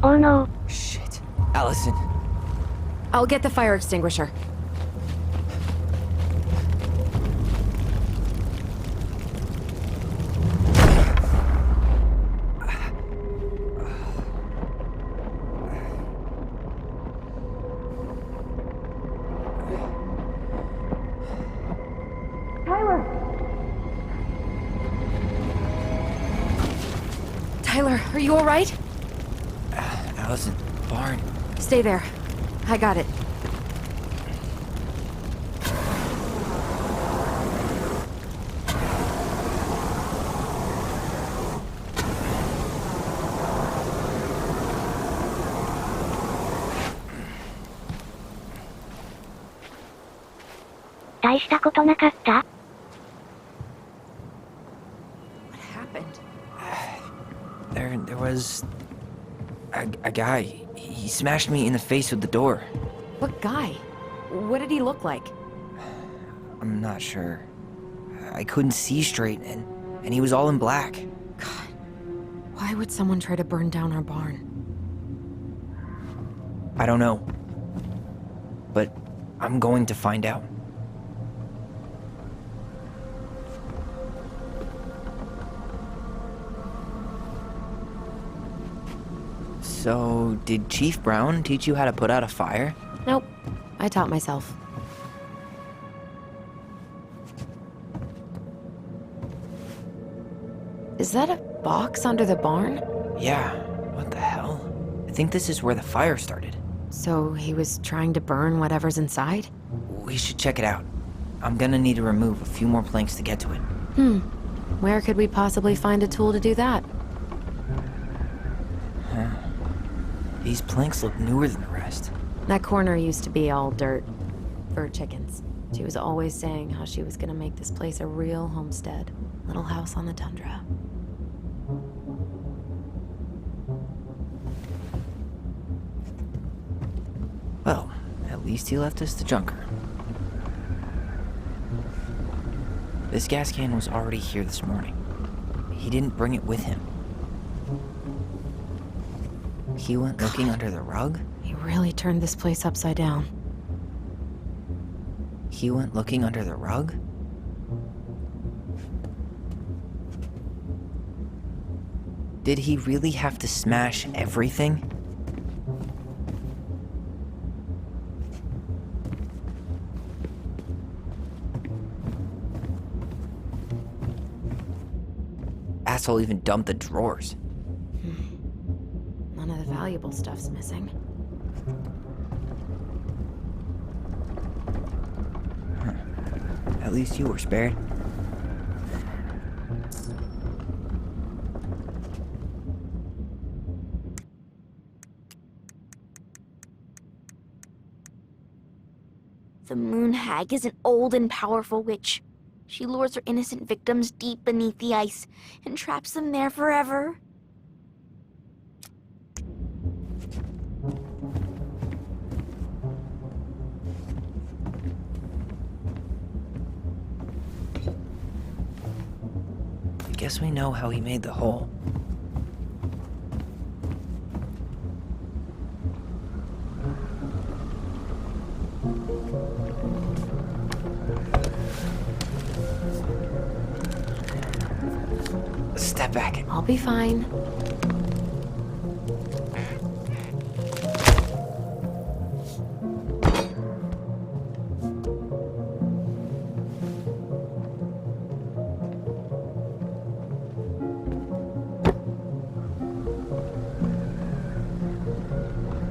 Oh no. Shit. Allison. I'll get the fire extinguisher. Tyler, are you all right? Allison, barn. Stay there. I got it. 大したことなかった？ What happened? There was a guy. He smashed me in the face with the door. What guy? What did he look like? I'm not sure. I couldn't see straight, and he was all in black. God, why would someone try to burn down our barn? I don't know. But I'm going to find out. So, did Chief Brown teach you how to put out a fire? Nope. I taught myself. Is that a box under the barn? Yeah. What the hell? I think this is where the fire started. So he was trying to burn whatever's inside? We should check it out. I'm gonna need to remove a few more planks to get to it. Where could we possibly find a tool to do that? Huh. These planks look newer than the rest. That corner used to be all dirt. For chickens. She was always saying how she was gonna make this place a real homestead. Little house on the tundra. Well, at least he left us the junker. This gas can was already here this morning. He didn't bring it with him. He went looking under the rug? He really turned this place upside down. He went looking under the rug? Did he really have to smash everything? Asshole even dumped the drawers. None of the valuable stuff's missing. At least you were spared. The Moon Hag is an old and powerful witch. She lures her innocent victims deep beneath the ice and traps them there forever. I guess we know how he made the hole. Step back. I'll be fine.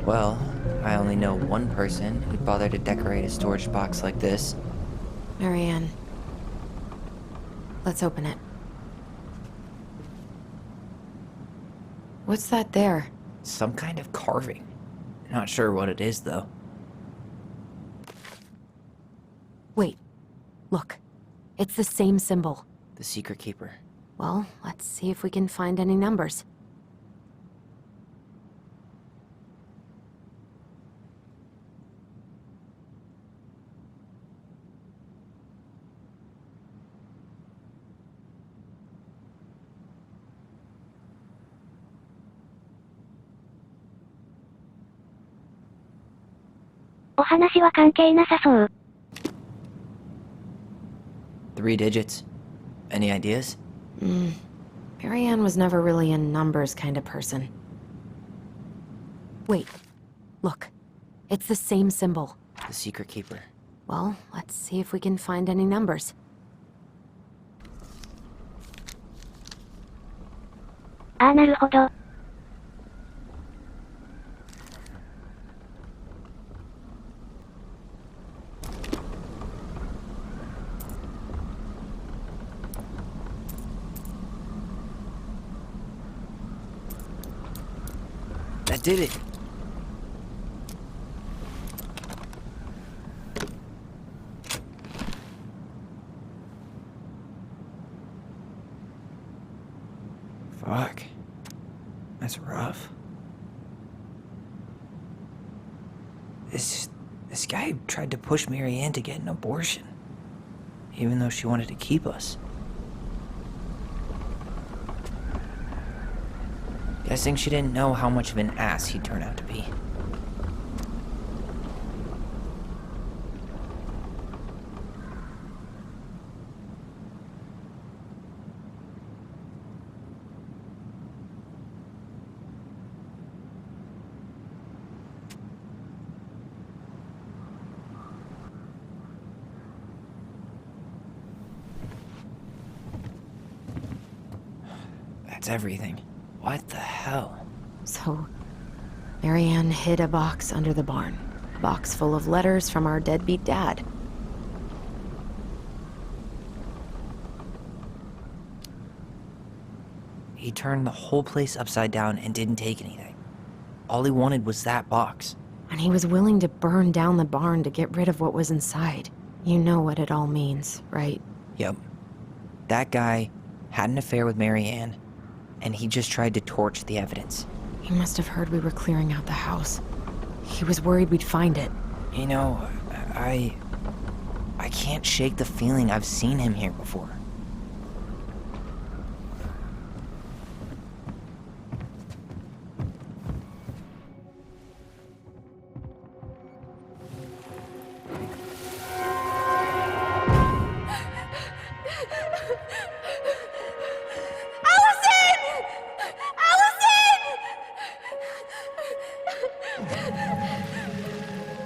Well, I only know one person who'd bother to decorate a storage box like this. Marianne. Let's open it. What's that there? Some kind of carving. Not sure what it is, though. Wait. Look. It's the same symbol. The Secret Keeper. Well, let's see if we can find any numbers.お話は関係なさそう。 3 digits. Any ideas? Marianne was never really a numbers kind of person. Wait. Look. It's the same symbol. The Secret Keeper. Well, let's see if we can find any numbers. Ah, なるほど。 That did it. Fuck. That's rough. This guy tried to push Marianne to get an abortion, even though she wanted to keep us. Guessing she didn't know how much of an ass he'd turn out to be. That's everything. What the hell? So, Marianne hid a box under the barn. A box full of letters from our deadbeat dad. He turned the whole place upside down and didn't take anything. All he wanted was that box. And he was willing to burn down the barn to get rid of what was inside. You know what it all means, right? Yep. That guy had an affair with Marianne, and he just tried to torch the evidence. He must have heard we were clearing out the house. He was worried we'd find it. You know, I can't shake the feeling I've seen him here before.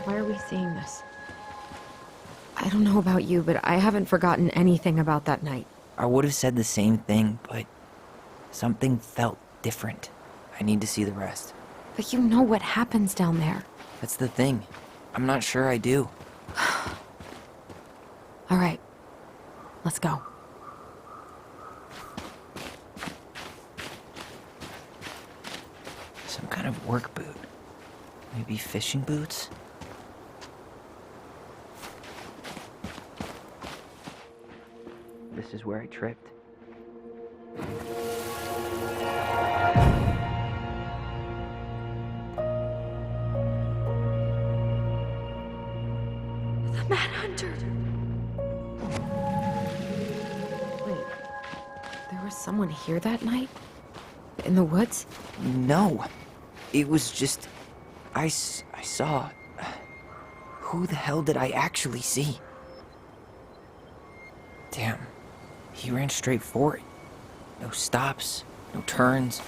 Why are we seeing this? I don't know about you, but I haven't forgotten anything about that night. I would have said the same thing, but something felt different. I need to see the rest. But you know what happens down there. That's the thing. I'm not sure I do. All right, let's go. Some kind of work boot. Maybe fishing boots? This is where I tripped. The Mad Hunter! Wait, there was someone here that night? In the woods? No. It was just... I saw... Who the hell did I actually see? Damn. He ran straight for it. No stops, no turns.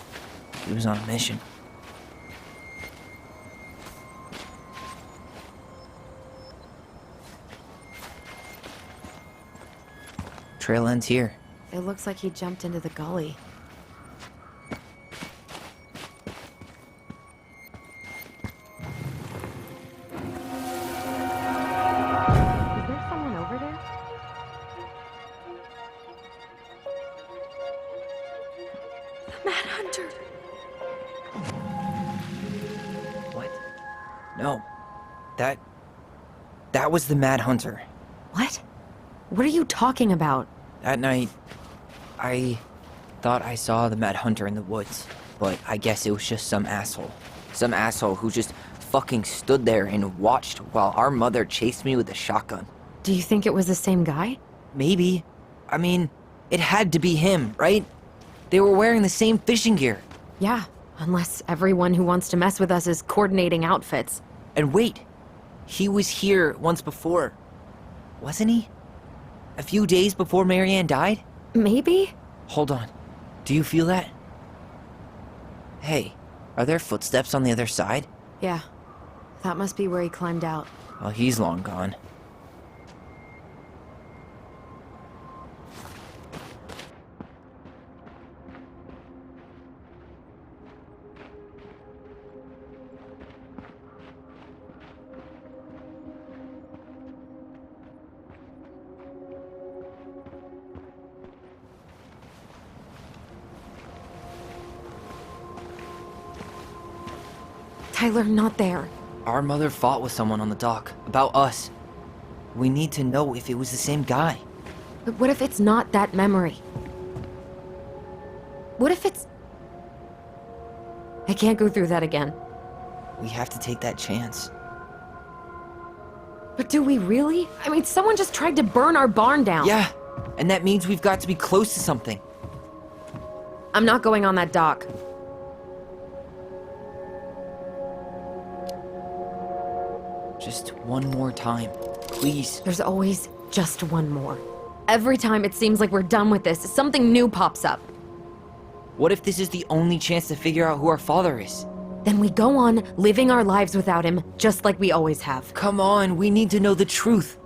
He was on a mission. Trail ends here. It looks like he jumped into the gully. Is there someone over there? The Mad Hunter! What? No. That was the Mad Hunter. What? What are you talking about? That night, I thought I saw the Mad Hunter in the woods, but I guess it was just some asshole. Some asshole who just fucking stood there and watched while our mother chased me with a shotgun. Do you think it was the same guy? Maybe. I mean, it had to be him, right? They were wearing the same fishing gear. Yeah, unless everyone who wants to mess with us is coordinating outfits. And wait, he was here once before, wasn't he? A few days before Marianne died? Maybe? Hold on. Do you feel that? Hey, are there footsteps on the other side? Yeah, that must be where he climbed out. Well, he's long gone. Tyler, not there. Our mother fought with someone on the dock, about us. We need to know if it was the same guy. But what if it's not that memory? What if it's I can't go through that again. We have to take that chance. But do we really? I mean, someone just tried to burn our barn down. Yeah, and that means we've got to be close to something. I'm not going on that dock. Just one more time, please. There's always just one more. Every time it seems like we're done with this, something new pops up. What if this is the only chance to figure out who our father is? Then we go on living our lives without him, just like we always have. Come on, we need to know the truth.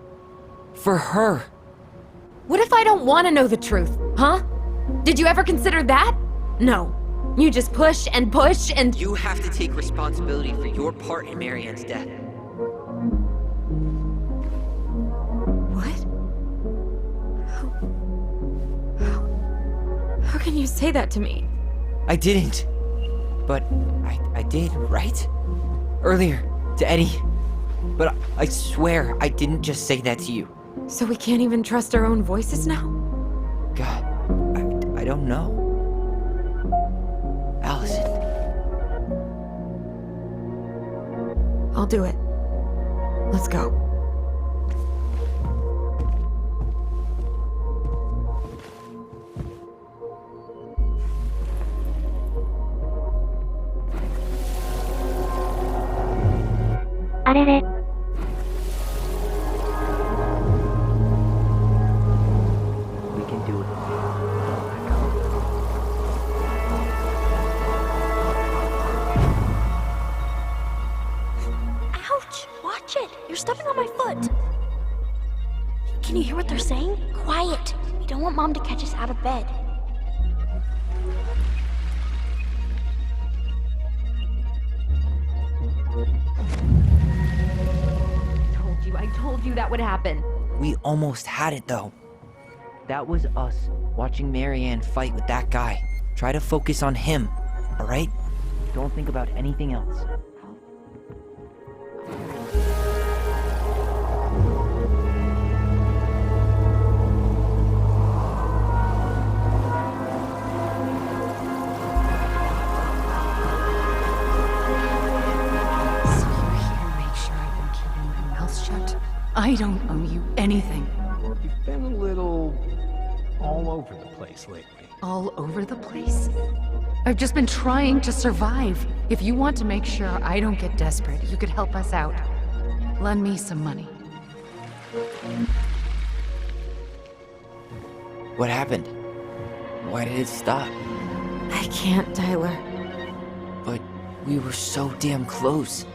For her. What if I don't want to know the truth, huh? Did you ever consider that? No. You just push and push and... You have to take responsibility for your part in Marianne's death. What? How can you say that to me? I didn't. But I did, right? Earlier, to Eddie. But I swear I didn't just say that to you. So we can't even trust our own voices now? God, I don't know. Allison. I'll do it. Let's go. Arere. We can do it. Ouch! Watch it! You're stepping on my foot! Can you hear what they're saying? Quiet! We don't want Mom to catch us out of bed. I told you that would happen. We almost had it, though. That was us watching Marianne fight with that guy. Try to focus on him, all right? Don't think about anything else. I don't owe you anything. You've been a little all over the place lately. All over the place? I've just been trying to survive. If you want to make sure I don't get desperate, you could help us out. Lend me some money. What happened? Why did it stop? I can't, Tyler. But we were so damn close.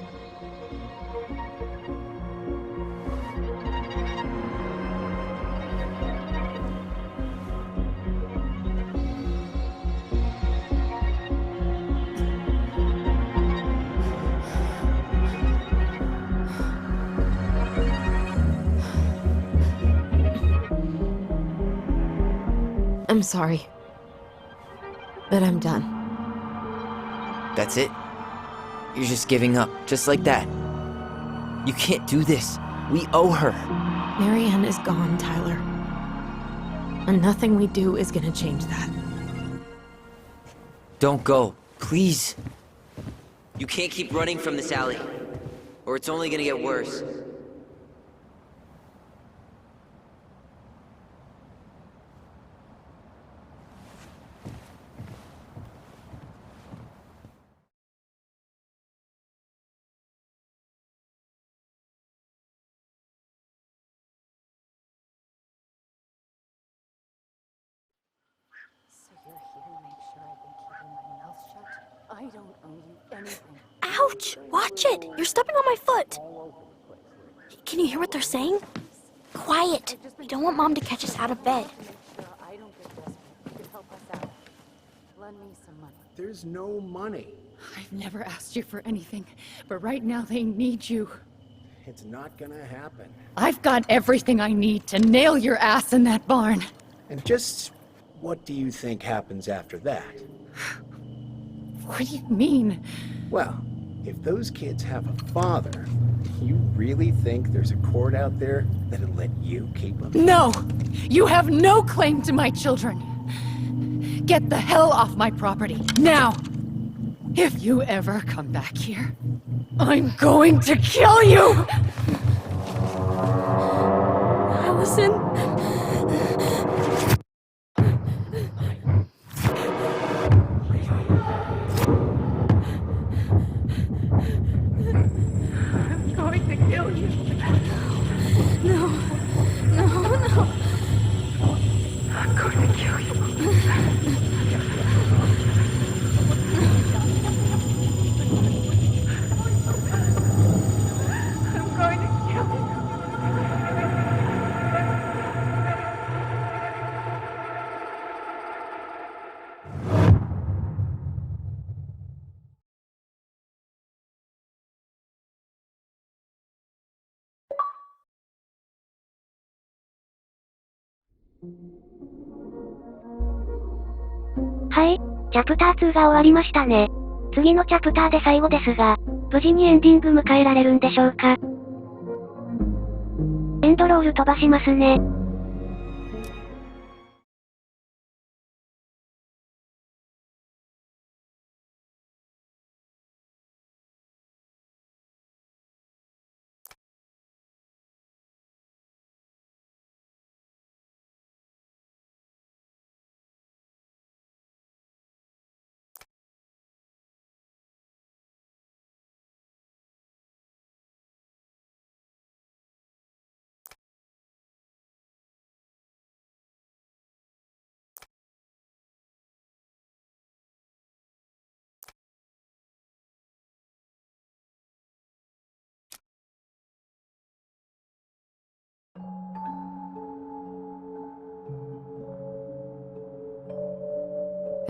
I'm sorry. But I'm done. That's it? You're just giving up, just like that. You can't do this. We owe her. Marianne is gone, Tyler. And nothing we do is gonna change that. Don't go, please. You can't keep running from this alley, or it's only gonna get worse. I don't owe you anything. Ouch! Watch it! You're stepping on my foot! Can you hear what they're saying? Quiet! We don't want Mom to catch us out of bed. I don't get desperate. You could help us out. Lend me some money. There's no money. I've never asked you for anything, but right now they need you. It's not gonna happen. I've got everything I need to nail your ass in that barn. And just what do you think happens after that? What do you mean? Well, if those kids have a father, you really think there's a court out there that'll let you keep them? No! You have no claim to my children! Get the hell off my property, now! If you ever come back here, I'm going to kill you! Allison. I'm going to kill you. No. No. I'm going to kill you. I'm going to kill you.はい、チャプター2が終わりましたね。次のチャプターで最後ですが、無事にエンディング迎えられるんでしょうか。エンドロール飛ばしますね。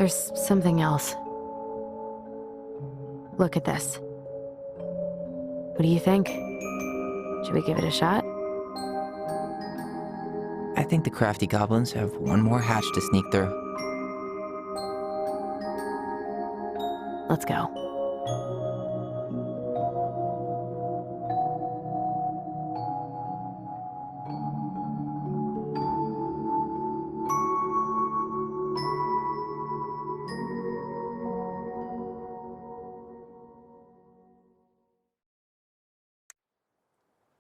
There's something else. Look at this. What do you think? Should we give it a shot? I think the crafty goblins have one more hatch to sneak through. Let's go.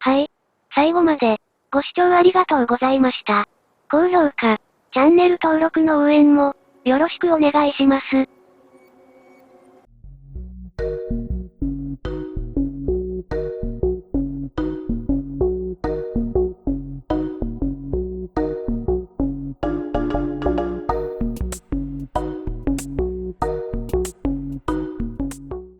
はい。最後まで、ご視聴ありがとうございました。高評価、チャンネル登録の応援も、よろしくお願いします。